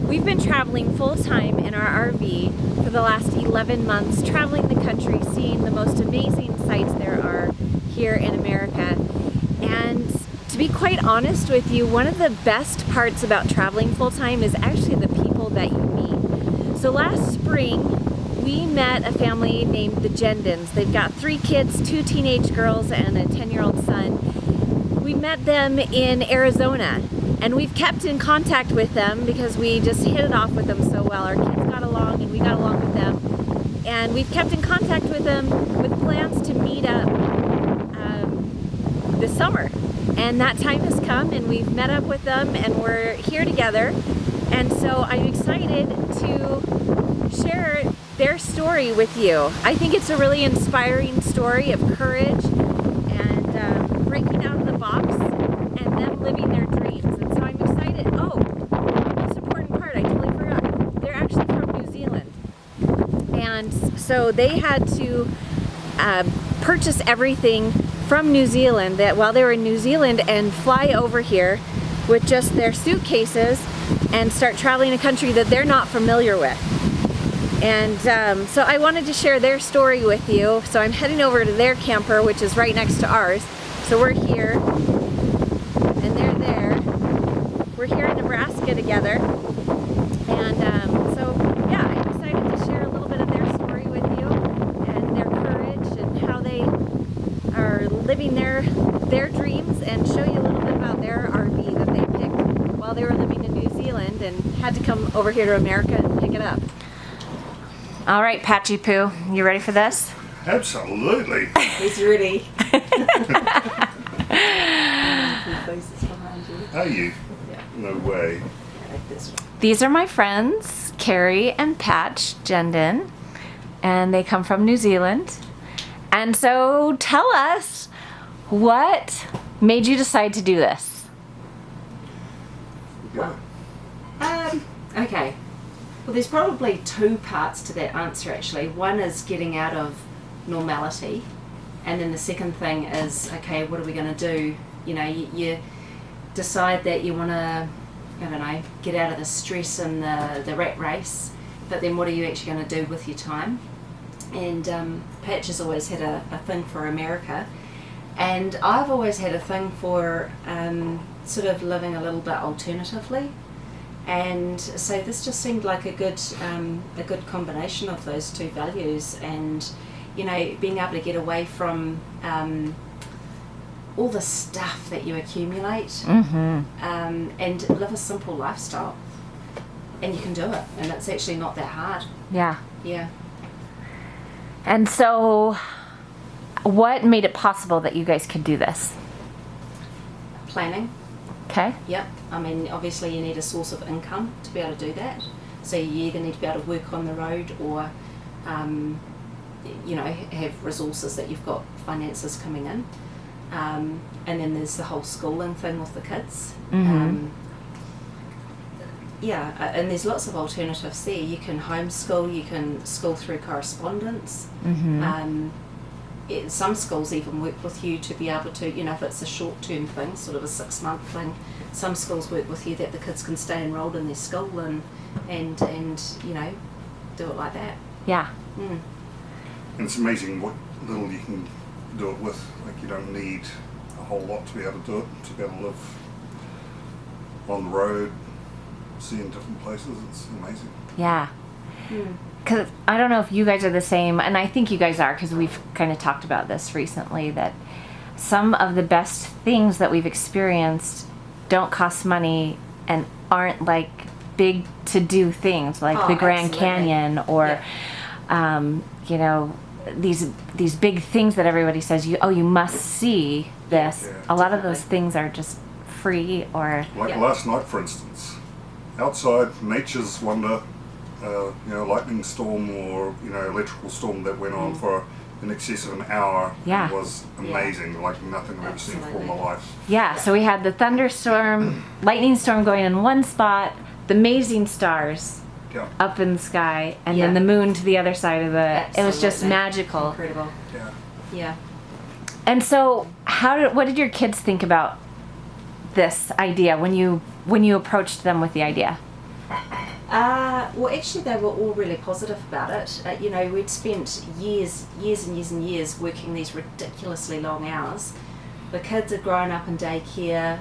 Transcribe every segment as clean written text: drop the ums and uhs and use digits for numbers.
We've been traveling full-time in our RV for the last 11 months, traveling the country, seeing the most amazing sights there are here in America. And to be quite honest with you, one of the best parts about traveling full-time is actually the people that you meet. So last spring, we met a family named the Jendens. They've got 3 kids, 2 teenage girls and a 10-year-old son. We met them in Arizona, and we've kept in contact with them because we just hit it off with them so well. Our kids got along and we got along with them. And we've kept in contact with them with plans to meet up this summer. And that time has come and we've met up with them and we're here together. And so I'm excited to share their story with you. I think it's a really inspiring story of courage and breaking out of the box and them living their dreams. And so I'm excited. Oh, the most important part, I totally forgot. They're actually from New Zealand. And so they had to purchase everything from New Zealand that while they were in New Zealand and fly over here with just their suitcases and start traveling a country that they're not familiar with. And so I wanted to share their story with you. So I'm heading over to their camper, which is right next to ours. So we're here and they're there. We're here in Nebraska together. And so yeah, I'm excited to share a little bit of their story with you and their courage and how they are living their dreams, and show you a little bit about their RV that they picked while they were living in New Zealand and had to come over here to America and pick it up. All right, Patchy Poo, you ready for this? Absolutely. He's ready. Are you? Yeah. No way. These are my friends, Carrie and Patch Jenden, and they come from New Zealand. And so tell us, what made you decide to do this? Go. Okay. Well, there's probably 2 parts to that answer actually. One is getting out of normality, and then the second thing is, okay, what are we going to do? You know, you decide that you want to, I don't know, get out of the stress and the rat race, but then what are you actually going to do with your time? And Patch has always had a thing for America, and I've always had a thing for sort of living a little bit alternatively. And so this just seemed like a good combination of those 2 values, and you know, being able to get away from all the stuff that you accumulate, and live a simple lifestyle. And you can do it, and it's actually not that hard. Yeah. Yeah. And so, what made it possible that you guys could do this? Planning. Okay. Yep. I mean, obviously you need a source of income to be able to do that. So you either need to be able to work on the road, or, you know, have resources that you've got finances coming in. And then there's the whole schooling thing with the kids. Yeah, and there's lots of alternatives there. You can homeschool, you can school through correspondence. Some schools even work with you to be able to, you know, if it's a short-term thing, sort of a 6-month thing, some schools work with you that the kids can stay enrolled in their school and you know, do it like that. Yeah. And it's amazing what little you can do it with. Like, you don't need a whole lot to be able to do it, to be able to live on the road, seeing different places. It's amazing. Yeah. Because I don't know if you guys are the same, and I think you guys are, because we've kind of talked about this recently, that some of the best things that we've experienced don't cost money and aren't like big to do things like the Grand Canyon or you know, these big things that everybody says you must see this. Yeah, a lot of those things are just free, or like last night, for instance, outside, nature's wonder. You know, lightning storm or, you know, electrical storm that went on for in excess of an hour. Yeah. It was amazing, like nothing I've ever seen before in my life. yeah. So we had the thunderstorm, lightning storm going in one spot, the amazing stars Yeah. up in the sky, and then the moon to the other side of the. It was just Absolutely. magical. Incredible. Yeah. Yeah. And so, what did your kids think about this idea when you approached them with the idea? Well, actually, they were all really positive about it. You know, we'd spent years and years working these ridiculously long hours. The kids had grown up in daycare.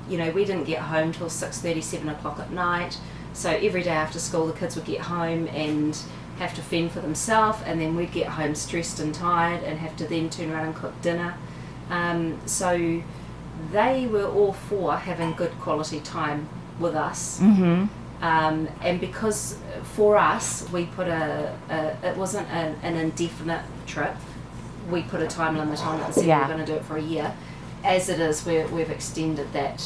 You know, we didn't get home till 6:30, 7 o'clock at night. So every day after school, the kids would get home and have to fend for themselves, and then we'd get home stressed and tired and have to then turn around and cook dinner. So they were all for having good quality time with us. Mm-hmm. And because for us, we put it wasn't an indefinite trip. We put a time limit on it and said we we're going to do it for a year. As it is, we've extended that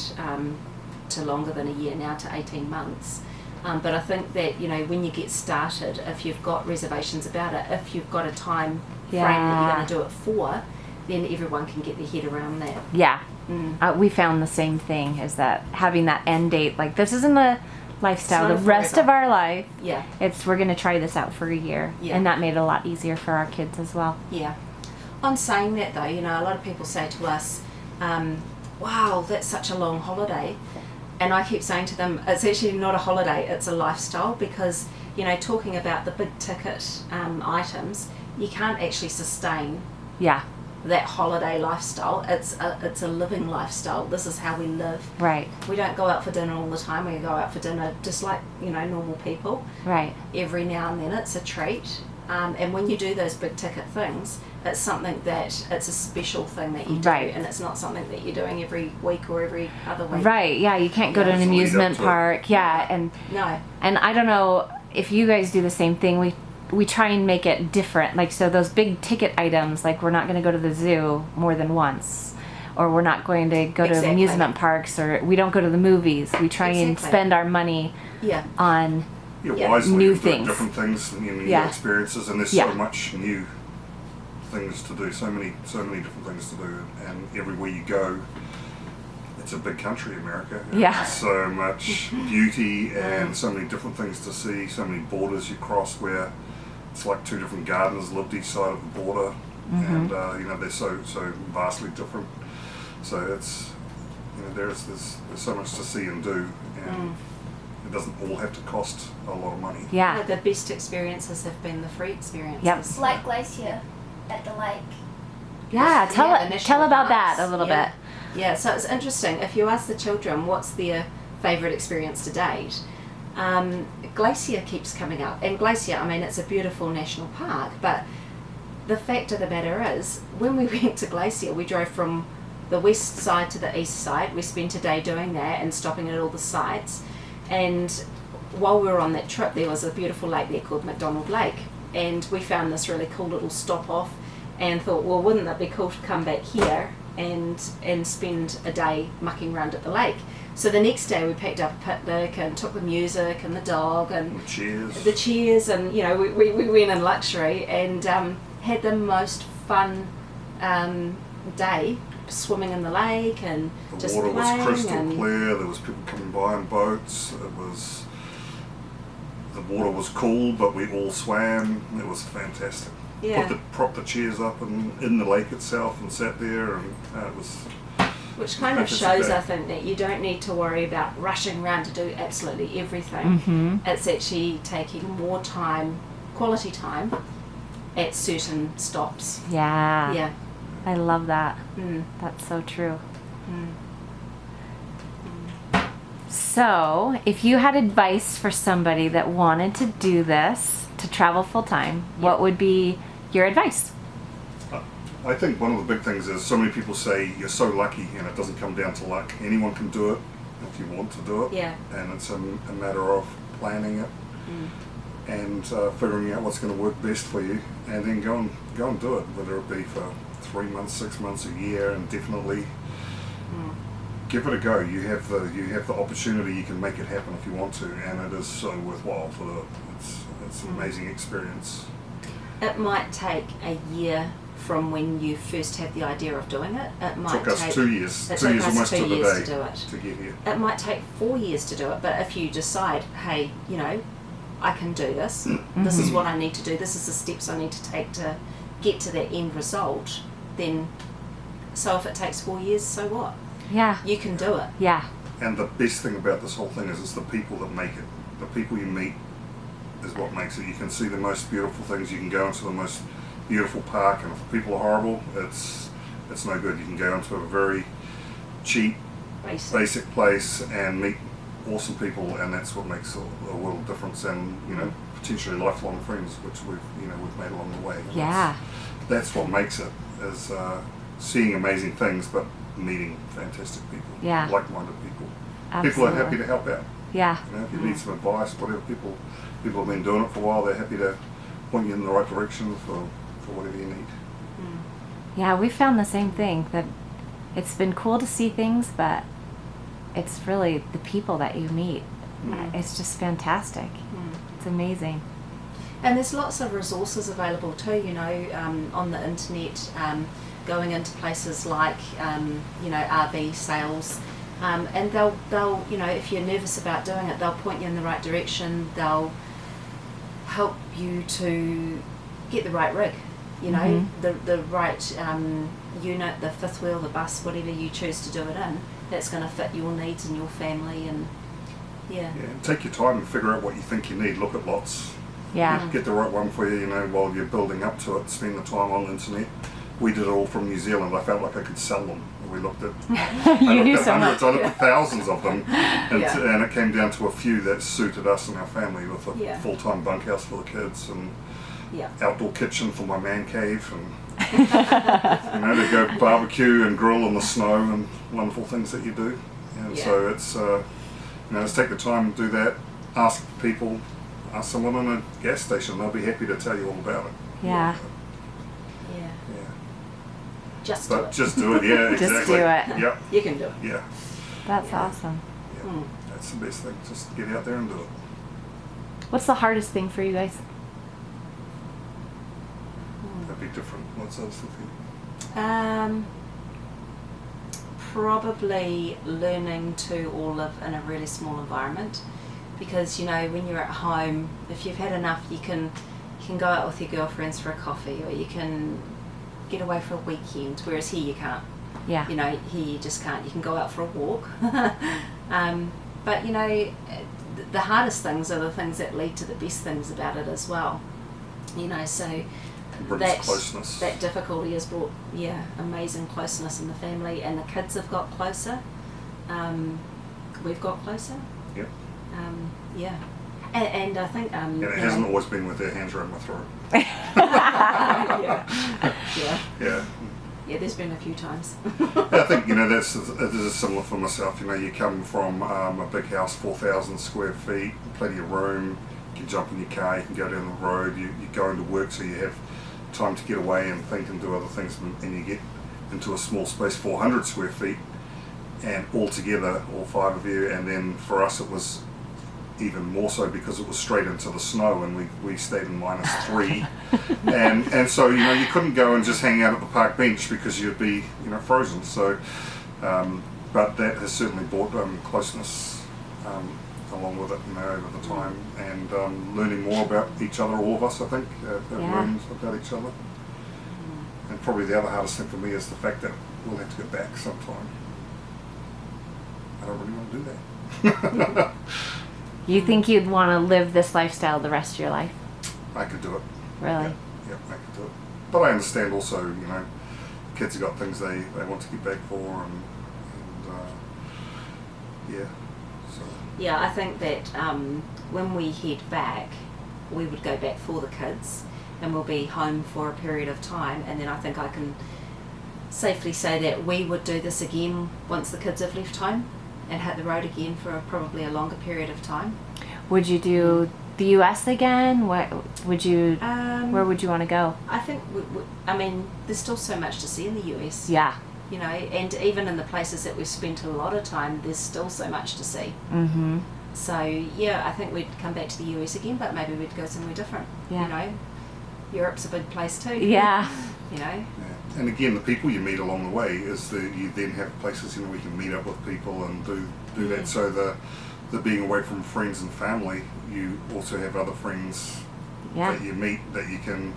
to longer than a year now, to 18 months. But I think that, you know, when you get started, if you've got reservations about it, if you've got a time frame that you're going to do it for, then everyone can get their head around that. Yeah. We found the same thing, is that having that end date, like, this isn't a lifestyle the rest of our life. Yeah. It's, we're going to try this out for a year. Yeah. And that made it a lot easier for our kids as well. Yeah. On saying that though, you know, a lot of people say to us, wow, that's such a long holiday. And I keep saying to them, it's actually not a holiday, it's a lifestyle, because, you know, talking about the big ticket items, you can't actually sustain Yeah. that holiday lifestyle. It's a living lifestyle. This is how we live. Right. We don't go out for dinner all the time. We go out for dinner just like, you know, normal people. Right. Every now and then it's a treat. And when you do those big ticket things, it's something that, it's a special thing that you do, Right. and it's not something that you're doing every week or every other week. Right. Yeah. You can't go to an It's a lead up amusement to it. park. Yeah. And No. I don't know if you guys do the same thing. We try and make it different. Like, so those big ticket items, like, we're not going to go to the zoo more than once, or we're not going to go to Exactly. amusement parks, or we don't go to the movies. We try and Exactly. spend our money Yeah. on Yeah. Wisely, New and doing things. different things, and, you know, Yeah. new experiences, and there's Yeah. so much new things to do, so many different things to do, and everywhere you go, it's a big country, America. And Yeah. there's so much beauty and so many different things to see, so many borders you cross where it's like two different gardens lived each side of the border, and you know, they're so vastly different. So it's, you know, there's so much to see and do, and it doesn't all have to cost a lot of money. yeah. The best experiences have been the free experiences. Yep. Like glacier at the lake. Yeah, the tell national about that parks. a little Yeah. bit. Yeah, so it's interesting. If you ask the children what's their favourite experience to date, Glacier keeps coming up. And Glacier, I mean, it's a beautiful national park, but the fact of the matter is, when we went to Glacier, we drove from the west side to the east side. We spent a day doing that and stopping at all the sites. And while we were on that trip, there was a beautiful lake there called McDonald Lake. And we found this really cool little stop off and thought, well, wouldn't that be cool to come back here and spend a day mucking around at the lake? So the next day we picked up a picnic and took the music and the dog and Cheers. the chairs, and, you know, we went in luxury and had the most fun day swimming in the lake and The just water was playing crystal and clear. There was people coming by in boats. The water was cool, but we all swam. It was fantastic. Yeah. Propped the chairs up in the lake itself and sat there, and it was. which kind of Fantastic shows, day. I think, that you don't need to worry about rushing around to do absolutely everything. Mm-hmm. It's actually taking more time, quality time, at certain stops. Yeah. Yeah. I love that. Mm. That's so true. Mm. So, if you had advice for somebody that wanted to do this, to travel full time, what would be your advice? I think one of the big things is so many people say you're so lucky, and it doesn't come down to luck. Anyone can do it if you want to do it. Yeah. And it's a matter of planning it and figuring out what's going to work best for you, and then go and do it, whether it be for 3 months, 6 months, a year, and definitely give it a go. You have the opportunity. You can make it happen if you want to, and it is so worthwhile to do it. It's an amazing experience. It might take a year from when you first had the idea of doing it. It might Took us take 2 years. It 2 took years us almost 2 to the years day to do it. to get here. It might take 4 years to do it, but if you decide, hey, you know, I can do this. This is what I need to do. This is the steps I need to take to get to that end result. Then, so if it takes 4 years, so what? Yeah. You can do it. Yeah. And the best thing about this whole thing is it's the people that make it. the people you meet is what makes it. You can see the most beautiful things. You can go into the most beautiful park, and if people are horrible, it's no good. You can go into a very cheap, basic place and meet awesome people, and that's what makes a world of difference. And potentially lifelong friends, which we've made along the way. And Yeah. that's what makes it, is seeing amazing things, but meeting fantastic people, Yeah. like-minded people. Absolutely. People are happy to help out. Yeah. If you need some advice, whatever, people have been doing it for a while. They're happy to point you in the right direction for whatever you need. Yeah, we found the same thing, that it's been cool to see things, but it's really the people that you meet. It's just fantastic. It's amazing. And there's lots of resources available too, on the internet, going into places like, RV sales. And they'll, if you're nervous about doing it, they'll point you in the right direction. They'll help you to get the right rig, the right unit, the fifth wheel, the bus, whatever you choose to do it in, that's going to fit your needs and your family. And take your time and figure out what you think you need. Look at lots. Yeah. Get the right one for you, while you're building up to it. Spend the time on the internet. We did it all from New Zealand. I felt like I could sell them. We looked at You knew so hundreds, much. I looked at thousands of them, and it came down to a few that suited us and our family, with a full-time bunkhouse for the kids and outdoor kitchen for my man cave, and to go barbecue and grill in the snow and wonderful things that you do. And so it's let's take the time and do that. Ask people. Ask someone in a gas station. They'll be happy to tell you all about it. Yeah. Just do it. Yeah, Just exactly. do it. Yep. You can do it. Yeah. That's awesome. Yeah. That's the best thing. Just get out there and do it. What's the hardest thing for you guys? That'd be different. What's the other stuff for you? Probably learning to all live in a really small environment, because when you're at home, if you've had enough, you can go out with your girlfriends for a coffee, or you can get away for a weekend, whereas here you can't. Yeah. Here you just can't. You can go out for a walk. But the hardest things are the things that lead to the best things about it as well. So Brings closeness. that difficulty has brought amazing closeness in the family, and the kids have got closer. We've got closer. Yep. And I think And it hasn't always been with their hands around my throat. Yeah, there's been a few times. I think it is similar for myself. You come from a big house, 4,000 square feet, plenty of room. You can jump in your car, you can go down the road. You go into work, so you have time to get away and think and do other things. And you get into a small space, 400 square feet, and all together, all five of you. And then for us, it was even more so because it was straight into the snow, and we stayed in -3, and so you couldn't go and just hang out at the park bench because you'd be frozen. So, but that has certainly brought closeness along with it, over the time, and learning more about each other. All of us, I think, have learned about each other. And probably the other hardest thing for me is the fact that we'll have to go back sometime. I don't really want to do that. You think you'd want to live this lifestyle the rest of your life? I could do it. Really? Yeah, I could do it. But I understand also, kids have got things they want to get back for, and so. Yeah, I think that when we head back, we would go back for the kids, and we'll be home for a period of time, and then I think I can safely say that we would do this again once the kids have left home, and hit the road again for probably a longer period of time. Would you do the U.S. again? What would you? Where would you want to go? I think there's still so much to see in the US. Yeah. And even in the places that we've spent a lot of time, there's still so much to see. Mm-hmm. So I think we'd come back to the US again, but maybe we'd go somewhere different. Yeah. Europe's a big place too. Yeah. Yeah. And again, the people you meet along the way is that you then have places we can meet up with people and do that. So the being away from friends and family, you also have other friends that you meet that you can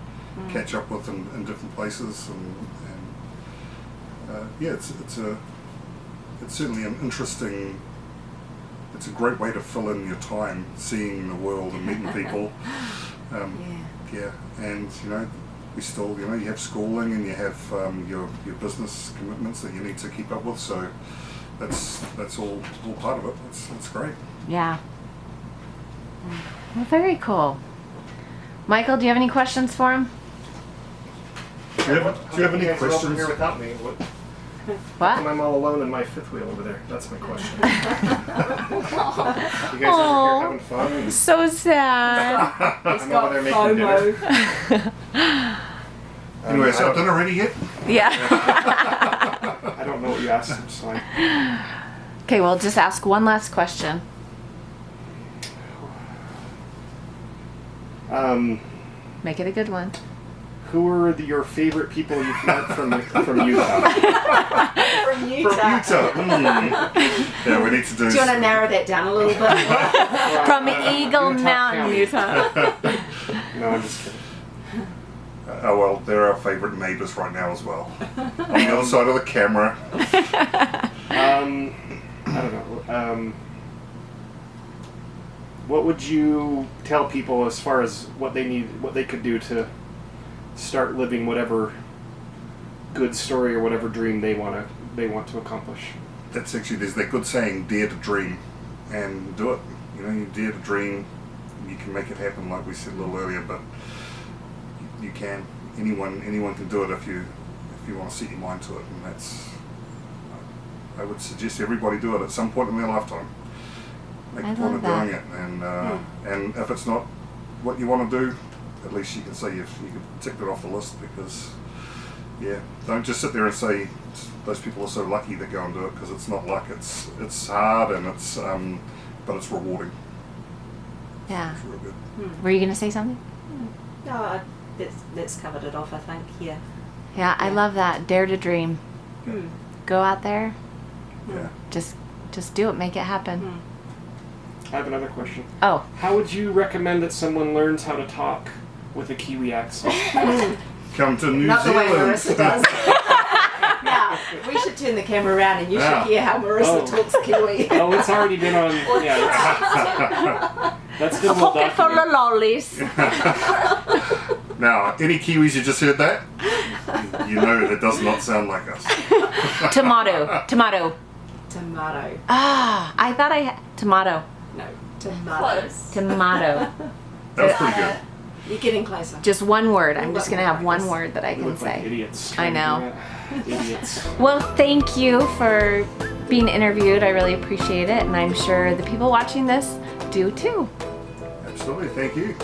catch up with in different places, and it's certainly an interesting it's a great way to fill in your time, seeing the world and meeting people. Yeah, and you know, we still, you know, you have schooling and you have your business commitments that you need to keep up with. So that's all part of it. It's great. Yeah. Well, very cool. Michael, do you have any questions for him? Do you have any You guys are over questions? here without me. What? I'm all alone in my fifth wheel over there. That's my question. You guys Aw. over here having fun? So sad. I'm over there making dinner. Anyway, I so don't- dinner ready yet? Yeah. I don't know what you asked, so I... Okay, well, just ask one last question. Make it a good one. Who are your favorite people you've met from Utah? From From Utah. Utah. Yeah, we need to do. Do you want to narrow that down a little bit? From Eagle Utah Mountain, County. Utah. No, I'm just kidding. Oh well, they're our favourite neighbours right now as well. On the other side of the camera. I don't know. What would you tell people as far as what they need, what they could do to start living whatever good story or whatever dream they want to accomplish? That's actually, there's that good saying, dare to dream, and do it. You know, you dare to dream, you can make it happen, like we said a little earlier. But you can. Anyone can do it if you want to set your mind to it, and that's. I would suggest everybody do it at some point in their lifetime. Make I a point love of that. doing it, and if it's not what you want to do, at least you can say you can tick it off the list. Because don't just sit there and say those people are so lucky that go and do it, because it's not luck. It's hard and it's but it's rewarding. Yeah. It's real good. Were you going to say something? No, that's covered it off, I think. Yeah. Yeah, I love that. Dare to dream. Go out there. Yeah. Just do it. Make it happen. I have another question. Oh. How would you recommend that someone learns how to talk with a Kiwi accent? Come to New Not the way Zealand. Marissa does. Now, we should turn the camera around and you Yeah. should hear how Marissa Oh. talks Kiwi. Oh, it's already been on. Yeah, that's been well Pocket full of documented. lollies. Now, any Kiwis, you just heard that? You know that does not sound like us. Tomato. Tomato. Ah, I thought I had tomato. No, tomato. Close. Tomato. That was pretty good. You're getting closer. Just one word. I'm just gonna have one word that I We can look like say. idiots. I know. Idiots. Well, thank you for being interviewed. I really appreciate it, and I'm sure the people watching this do too. Absolutely, thank you.